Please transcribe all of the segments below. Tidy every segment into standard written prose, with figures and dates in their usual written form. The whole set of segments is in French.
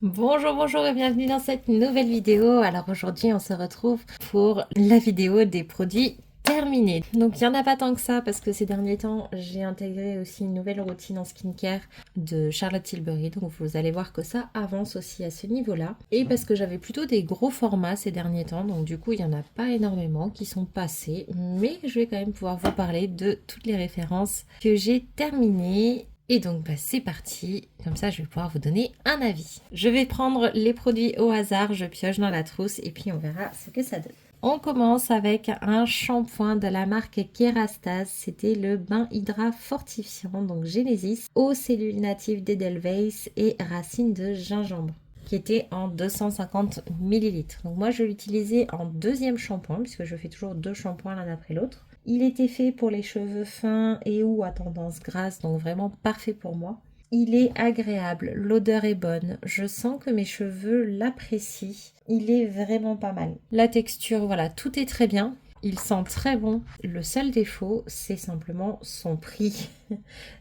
Bonjour, bonjour et bienvenue dans cette nouvelle vidéo. Alors aujourd'hui, on se retrouve pour la vidéo des produits terminés. Donc il n'y en a pas tant que ça parce que ces derniers temps, j'ai intégré aussi une nouvelle routine en skincare de Charlotte Tilbury. Donc vous allez voir que ça avance aussi à ce niveau-là. Et parce que j'avais plutôt des gros formats ces derniers temps, donc du coup, il n'y en a pas énormément qui sont passés. Mais je vais quand même pouvoir vous parler de toutes les références que j'ai terminées. Et donc c'est parti, comme ça je vais pouvoir vous donner un avis. Je vais prendre les produits au hasard, je pioche dans la trousse et puis on verra ce que ça donne. On commence avec un shampoing de la marque Kerastase, c'était le bain hydra fortifiant, donc Genesis, aux cellules natives d'Edelweiss et racines de gingembre, qui était en 250 millilitres. Donc moi je l'utilisais en deuxième shampoing, puisque je fais toujours deux shampoings l'un après l'autre. Il était fait pour les cheveux fins et ou à tendance grasse, donc vraiment parfait pour moi. Il est agréable, l'odeur est bonne, je sens que mes cheveux l'apprécient. Il est vraiment pas mal. La texture, voilà, tout est très bien. Il sent très bon. Le seul défaut, c'est simplement son prix.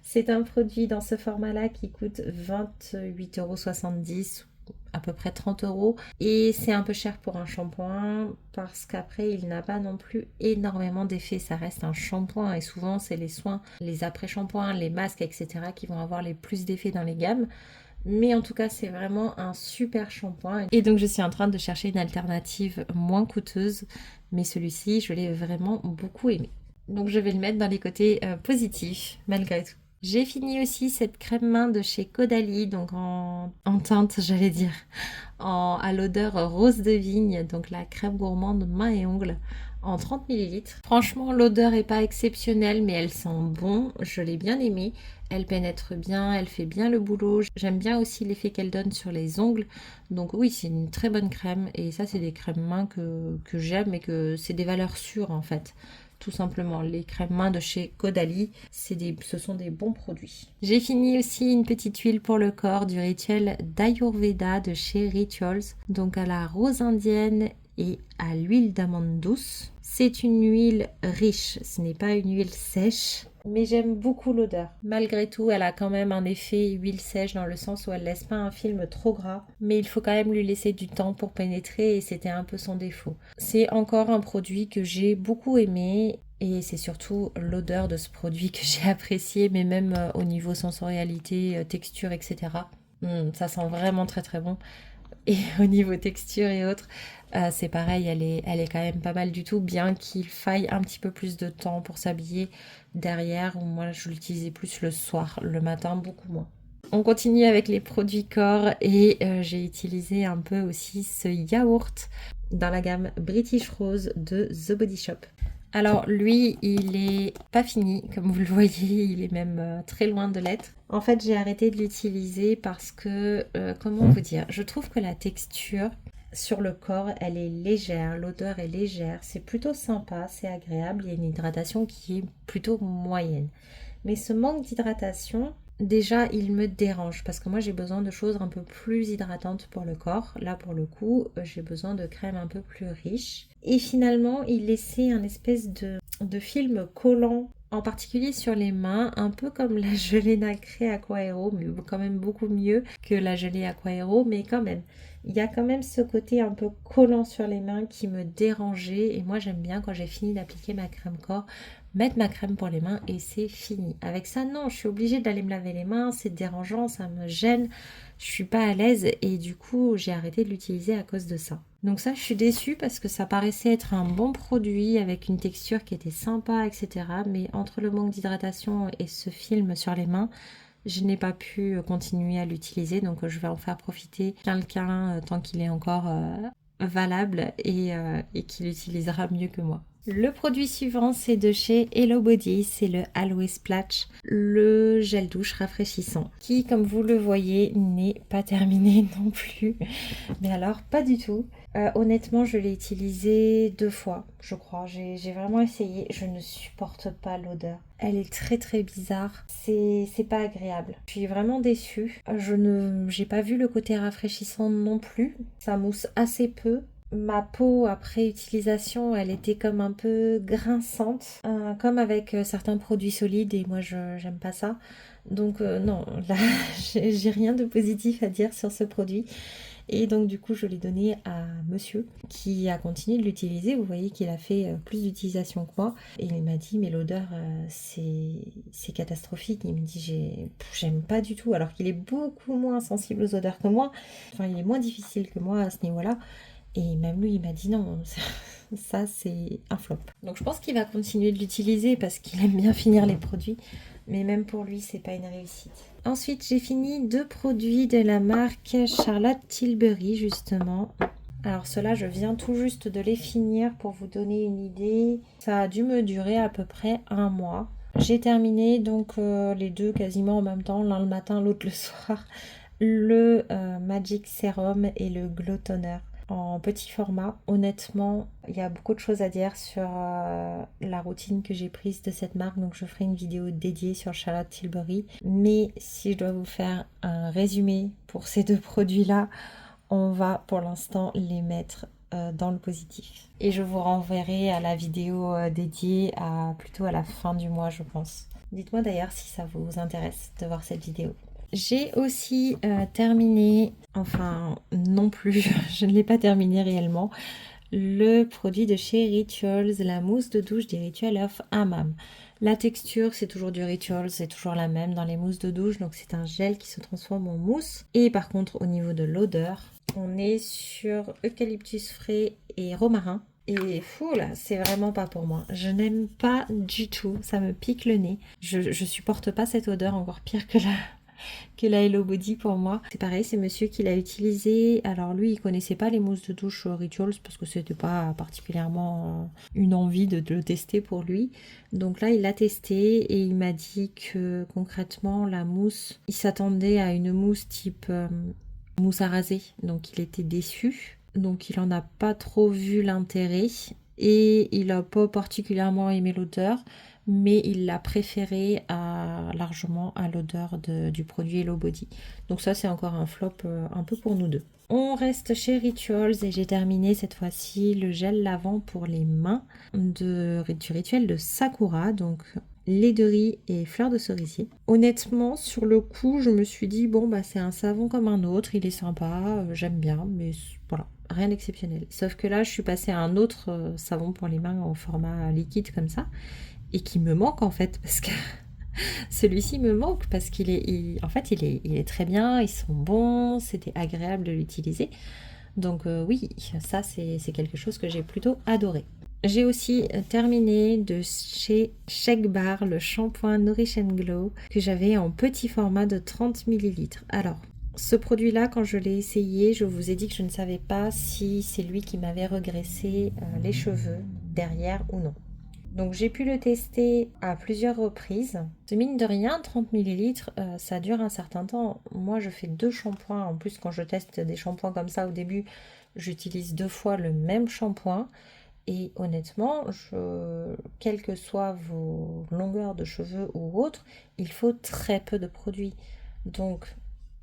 C'est un produit dans ce format-là qui coûte 28,70 €, à peu près 30 euros. Et c'est un peu cher pour un shampoing parce qu'après, il n'a pas non plus énormément d'effets. Ça reste un shampoing et souvent, c'est les soins, les après-shampoings, les masques, etc. qui vont avoir les plus d'effets dans les gammes. Mais en tout cas, c'est vraiment un super shampoing. Et donc, je suis en train de chercher une alternative moins coûteuse. Mais celui-ci, je l'ai vraiment beaucoup aimé. Donc, je vais le mettre dans les côtés positifs, malgré tout. J'ai fini aussi cette crème main de chez Caudalie, donc en teinte, j'allais dire, à l'odeur rose de vigne, donc la crème gourmande main et ongles en 30 millilitres. Franchement, l'odeur est pas exceptionnelle, mais elle sent bon, je l'ai bien aimée. Elle pénètre bien, elle fait bien le boulot. J'aime bien aussi l'effet qu'elle donne sur les ongles. Donc oui, c'est une très bonne crème. Et ça, c'est des crèmes mains que j'aime et que c'est des valeurs sûres en fait. Tout simplement, les crèmes mains de chez Caudalie, ce sont des bons produits. J'ai fini aussi une petite huile pour le corps du rituel d'Ayurveda de chez Rituals, donc à la rose indienne et à l'huile d'amande douce. C'est une huile riche, ce n'est pas une huile sèche, mais j'aime beaucoup l'odeur. Malgré tout, elle a quand même un effet huile sèche dans le sens où elle laisse pas un film trop gras, mais il faut quand même lui laisser du temps pour pénétrer et c'était un peu son défaut. C'est encore un produit que j'ai beaucoup aimé et c'est surtout l'odeur de ce produit que j'ai apprécié, mais même au niveau sensorialité, texture, etc. Ça sent vraiment très très bon. Et au niveau texture et autres, c'est pareil, elle est quand même pas mal du tout, bien qu'il faille un petit peu plus de temps pour s'habiller derrière. Moi, je l'utilisais plus le soir, le matin, beaucoup moins. On continue avec les produits corps et j'ai utilisé un peu aussi ce yaourt dans la gamme British Rose de The Body Shop. Alors lui, il est pas fini, comme vous le voyez, il est même très loin de l'être. En fait, j'ai arrêté de l'utiliser parce que, comment vous dire, je trouve que la texture sur le corps, elle est légère, l'odeur est légère, c'est plutôt sympa, c'est agréable, il y a une hydratation qui est plutôt moyenne. Mais ce manque d'hydratation, déjà, il me dérange parce que moi j'ai besoin de choses un peu plus hydratantes pour le corps. Là, pour le coup, j'ai besoin de crèmes un peu plus riches. Et finalement, il laissait un espèce de film collant, en particulier sur les mains, un peu comme la gelée nacrée Aquaero, mais quand même beaucoup mieux que la gelée Aquaero, mais quand même. Il y a quand même ce côté un peu collant sur les mains qui me dérangeait. Et moi, j'aime bien quand j'ai fini d'appliquer ma crème corps, mettre ma crème pour les mains et c'est fini. Avec ça, non, je suis obligée d'aller me laver les mains, c'est dérangeant, ça me gêne, je suis pas à l'aise et du coup, j'ai arrêté de l'utiliser à cause de ça. Donc ça, je suis déçue parce que ça paraissait être un bon produit avec une texture qui était sympa, etc. Mais entre le manque d'hydratation et ce film sur les mains, je n'ai pas pu continuer à l'utiliser. Donc je vais en faire profiter quelqu'un tant qu'il est encore valable et qui l'utilisera mieux que moi. Le produit suivant, c'est de chez Hello Body, c'est le Aloe Splash, le gel douche rafraîchissant, qui, comme vous le voyez, n'est pas terminé non plus. Mais alors, pas du tout. Honnêtement, je l'ai utilisé 2 fois, je crois. J'ai vraiment essayé. Je ne supporte pas l'odeur. Elle est très très bizarre. C'est pas agréable. Je suis vraiment déçue. J'ai pas vu le côté rafraîchissant non plus. Ça mousse assez peu. Ma peau, après utilisation, elle était comme un peu grinçante, comme avec certains produits solides et moi, j'aime pas ça. Donc non, là, j'ai rien de positif à dire sur ce produit. Et donc du coup, je l'ai donné à monsieur qui a continué de l'utiliser. Vous voyez qu'il a fait plus d'utilisation que moi. Et il m'a dit, mais l'odeur, c'est catastrophique. Il me dit, j'aime pas du tout. Alors qu'il est beaucoup moins sensible aux odeurs que moi. Enfin, il est moins difficile que moi à ce niveau-là. Et même lui, il m'a dit non, ça c'est un flop. Donc je pense qu'il va continuer de l'utiliser parce qu'il aime bien finir les produits. Mais même pour lui, c'est pas une réussite. Ensuite, j'ai fini 2 produits de la marque Charlotte Tilbury, justement. Alors ceux-là, je viens tout juste de les finir pour vous donner une idée. Ça a dû me durer à peu près 1 mois. J'ai terminé donc les deux quasiment en même temps, l'un le matin, l'autre le soir. Le Magic Serum et le Glow Toner en petit format. Honnêtement, il y a beaucoup de choses à dire sur la routine que j'ai prise de cette marque, donc je ferai une vidéo dédiée sur Charlotte Tilbury. Mais si je dois vous faire un résumé pour ces 2 produits-là, on va pour l'instant les mettre dans le positif. Et je vous renverrai à la vidéo dédiée plutôt à la fin du mois, je pense. Dites-moi d'ailleurs si ça vous intéresse de voir cette vidéo. J'ai aussi terminé, enfin non plus, je ne l'ai pas terminé réellement, le produit de chez Rituals, la mousse de douche des Rituals of Hammam. La texture, c'est toujours du Rituals, c'est toujours la même dans les mousses de douche, donc c'est un gel qui se transforme en mousse. Et par contre, au niveau de l'odeur, on est sur eucalyptus frais et romarin. Et fou là, c'est vraiment pas pour moi. Je n'aime pas du tout, ça me pique le nez. Je supporte pas cette odeur, encore pire que la Hello Body pour moi. C'est pareil, c'est monsieur qui l'a utilisé. Alors lui, il connaissait pas les mousses de douche Rituals parce que c'était pas particulièrement une envie de le tester pour lui. Donc là, il l'a testé et il m'a dit que concrètement, la mousse, il s'attendait à une mousse type mousse à raser. Donc il était déçu. Donc il en a pas trop vu l'intérêt et il a pas particulièrement aimé l'odeur, mais il l'a préféré largement à l'odeur du produit Hello Body. Donc ça, c'est encore un flop un peu pour nous deux. On reste chez Rituals et j'ai terminé cette fois-ci le gel lavant pour les mains du rituel de Sakura, donc lait de riz et fleurs de cerisier. Honnêtement, sur le coup, je me suis dit, bon, bah c'est un savon comme un autre, il est sympa, j'aime bien, mais voilà, rien d'exceptionnel. Sauf que là, je suis passée à un autre savon pour les mains en format liquide comme ça, et qui me manque en fait, parce que celui-ci me manque, parce qu'il est, en fait, il est très bien, ils sont bons, c'était agréable de l'utiliser. Donc oui, ça c'est quelque chose que j'ai plutôt adoré. J'ai aussi terminé de chez Shake Bar le shampoing Nourish and Glow que j'avais en petit format de 30 ml. Alors, ce produit-là, quand je l'ai essayé, je vous ai dit que je ne savais pas si c'est lui qui m'avait regraissé les cheveux derrière ou non. Donc j'ai pu le tester à plusieurs reprises. Mine de rien, 30 ml, ça dure un certain temps. Moi, je fais 2 shampoings. En plus, quand je teste des shampoings comme ça au début, j'utilise 2 fois le même shampoing. Et honnêtement, quelles que soient vos longueurs de cheveux ou autres, il faut très peu de produits. Donc,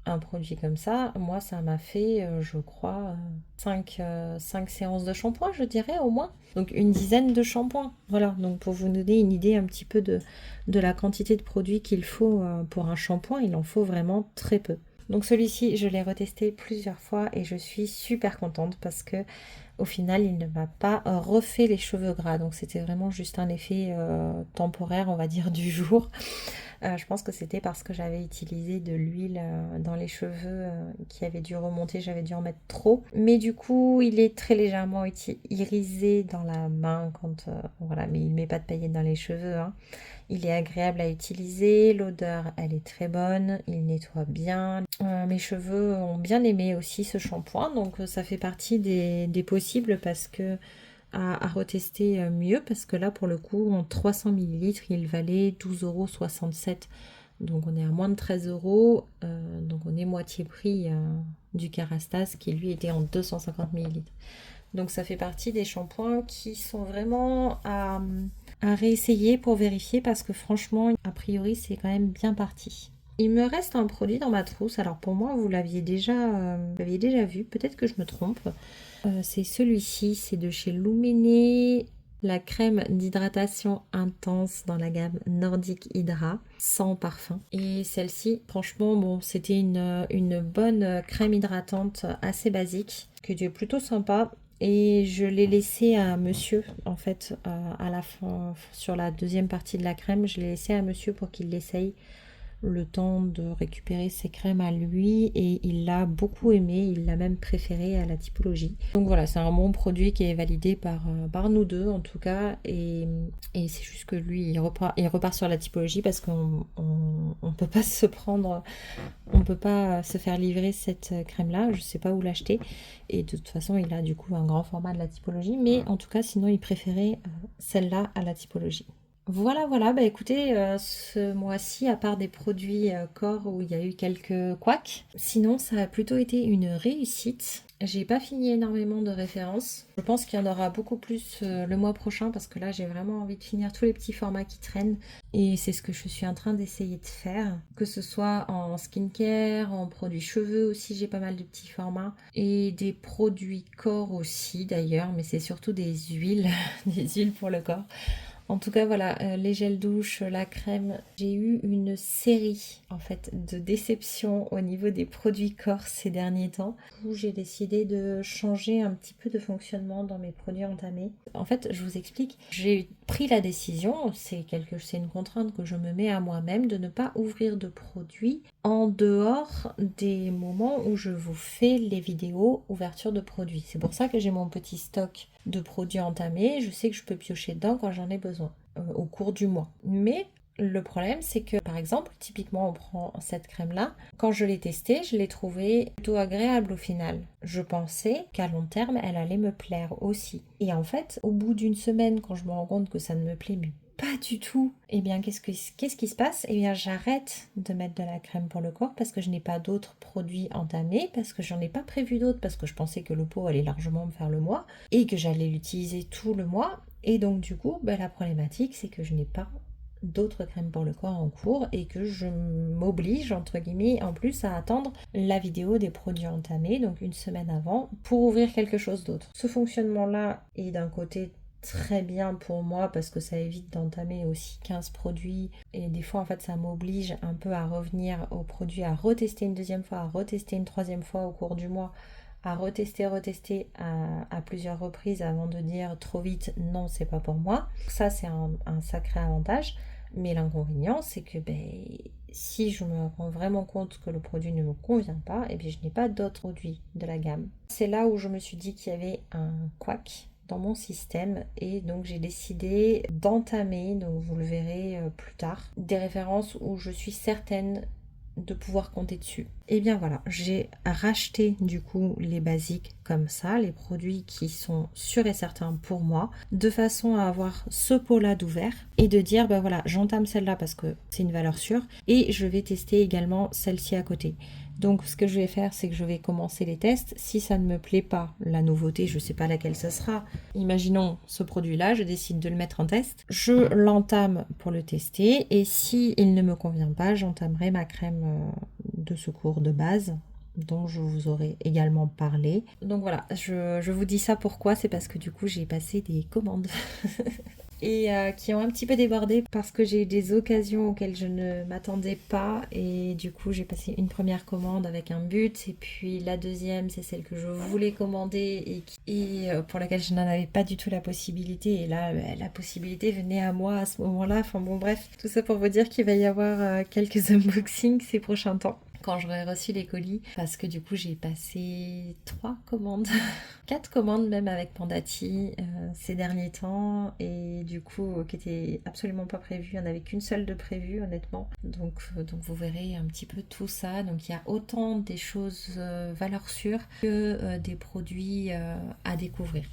un produit comme ça, moi, ça m'a fait, je crois, 5 séances de shampoing, je dirais, au moins. Donc, une dizaine de shampoings. Voilà, donc pour vous donner une idée un petit peu de la quantité de produits qu'il faut pour un shampoing, il en faut vraiment très peu. Donc celui-ci, je l'ai retesté plusieurs fois et je suis super contente parce que au final, il ne m'a pas refait les cheveux gras. Donc c'était vraiment juste un effet temporaire, on va dire, du jour. Je pense que c'était parce que j'avais utilisé de l'huile dans les cheveux qui avait dû remonter, j'avais dû en mettre trop. Mais du coup, il est très légèrement irisé dans la main quand voilà, mais il ne met pas de paillettes dans les cheveux, hein. Il est agréable à utiliser, l'odeur elle est très bonne, il nettoie bien. Mes cheveux ont bien aimé aussi ce shampoing, donc ça fait partie des possibles parce que à retester mieux, parce que là pour le coup en 300 ml il valait 12,67 €. Donc on est à moins de 13 €, donc on est moitié prix du Kerastase qui lui était en 250 ml. Donc ça fait partie des shampoings qui sont vraiment à réessayer pour vérifier parce que franchement, a priori, c'est quand même bien parti. Il me reste un produit dans ma trousse. Alors pour moi, vous l'aviez déjà vu. Peut-être que je me trompe. C'est celui-ci. C'est de chez Lumene la crème d'hydratation intense dans la gamme Nordic Hydra, sans parfum. Et celle-ci, franchement, bon, c'était une bonne crème hydratante assez basique, qui était plutôt sympa. Et je l'ai laissé à monsieur, en fait, à la fin, sur la deuxième partie de la crème, je l'ai laissé à monsieur pour qu'il l'essaye le temps de récupérer ses crèmes à lui et il l'a beaucoup aimé, il l'a même préféré à la typologie. Donc voilà, c'est un bon produit qui est validé par nous deux en tout cas et c'est juste que lui il repart sur la typologie parce qu'on peut pas se prendre, on peut pas se faire livrer cette crème là, je sais pas où l'acheter et de toute façon il a du coup un grand format de la typologie mais en tout cas sinon il préférait celle-là à la typologie. Voilà, bah écoutez, ce mois-ci, à part des produits corps où il y a eu quelques couacs, sinon ça a plutôt été une réussite. J'ai pas fini énormément de références. Je pense qu'il y en aura beaucoup plus le mois prochain parce que là j'ai vraiment envie de finir tous les petits formats qui traînent et c'est ce que je suis en train d'essayer de faire. Que ce soit en skincare, en produits cheveux aussi, j'ai pas mal de petits formats et des produits corps aussi d'ailleurs, mais c'est surtout des huiles, des huiles pour le corps. En tout cas, voilà, les gels douche, la crème. J'ai eu une série, en fait, de déceptions au niveau des produits corps ces derniers temps où j'ai décidé de changer un petit peu de fonctionnement dans mes produits entamés. En fait, je vous explique, j'ai pris la décision, c'est une contrainte que je me mets à moi-même de ne pas ouvrir de produits en dehors des moments où je vous fais les vidéos ouverture de produits. C'est pour ça que j'ai mon petit stock de produits entamés, je sais que je peux piocher dedans quand j'en ai besoin au cours du mois. Mais le problème, c'est que, par exemple, typiquement, on prend cette crème-là. Quand je l'ai testée, je l'ai trouvée plutôt agréable au final. Je pensais qu'à long terme, elle allait me plaire aussi. Et en fait, au bout d'une semaine, quand je me rends compte que ça ne me plaît pas du tout, eh bien, qu'est-ce qui se passe? Eh bien, j'arrête de mettre de la crème pour le corps parce que je n'ai pas d'autres produits entamés, parce que j'en ai pas prévu d'autres, parce que je pensais que le pot allait largement me faire le mois et que j'allais l'utiliser tout le mois. Et donc, du coup, la problématique, c'est que je n'ai pas d'autres crèmes pour le corps en cours et que je m'oblige entre guillemets en plus à attendre la vidéo des produits entamés, donc une semaine avant, pour ouvrir quelque chose d'autre. Ce fonctionnement là est d'un côté très bien pour moi parce que ça évite d'entamer aussi 15 produits et des fois en fait ça m'oblige un peu à revenir aux produits, à retester une deuxième fois, à retester une troisième fois au cours du mois, à retester à plusieurs reprises avant de dire trop vite non c'est pas pour moi. Ça c'est un sacré avantage, mais l'inconvénient c'est que si je me rends vraiment compte que le produit ne me convient pas, et bien je n'ai pas d'autres produits de la gamme. C'est là où je me suis dit qu'il y avait un couac dans mon système et donc j'ai décidé d'entamer, donc vous le verrez plus tard, des références où je suis certaine de pouvoir compter dessus. Et bien voilà, j'ai racheté du coup les basiques comme ça, les produits qui sont sûrs et certains pour moi, de façon à avoir ce pot-là d'ouvert et de dire voilà, j'entame celle-là parce que c'est une valeur sûre et je vais tester également celle-ci à côté. Donc ce que je vais faire, c'est que je vais commencer les tests. Si ça ne me plaît pas, la nouveauté, je ne sais pas laquelle ce sera. Imaginons ce produit-là, je décide de le mettre en test. Je l'entame pour le tester et si il ne me convient pas, j'entamerai ma crème de secours de base dont je vous aurai également parlé. Donc voilà, je vous dis ça pourquoi, c'est parce que du coup j'ai passé des commandes et qui ont un petit peu débordé parce que j'ai eu des occasions auxquelles je ne m'attendais pas et du coup j'ai passé une première commande avec un but et puis la deuxième c'est celle que je voulais commander et pour laquelle je n'en avais pas du tout la possibilité et là la possibilité venait à moi à ce moment-là, enfin bon bref, tout ça pour vous dire qu'il va y avoir quelques unboxings ces prochains temps quand j'aurai reçu les colis parce que du coup j'ai passé 3 commandes 4 commandes même avec Pandati ces derniers temps et du coup qui était absolument pas prévu, il n'y en avait qu'une seule de prévue honnêtement, donc vous verrez un petit peu tout ça. Donc il y a autant des choses valeurs sûres que des produits à découvrir.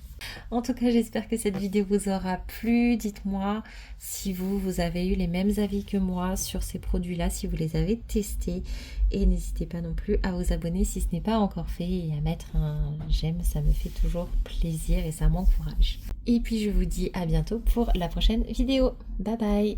En tout cas, j'espère que cette vidéo vous aura plu. Dites-moi si vous avez eu les mêmes avis que moi sur ces produits-là, si vous les avez testés. Et n'hésitez pas non plus à vous abonner si ce n'est pas encore fait et à mettre un j'aime, ça me fait toujours plaisir et ça m'encourage. Et puis je vous dis à bientôt pour la prochaine vidéo. Bye bye!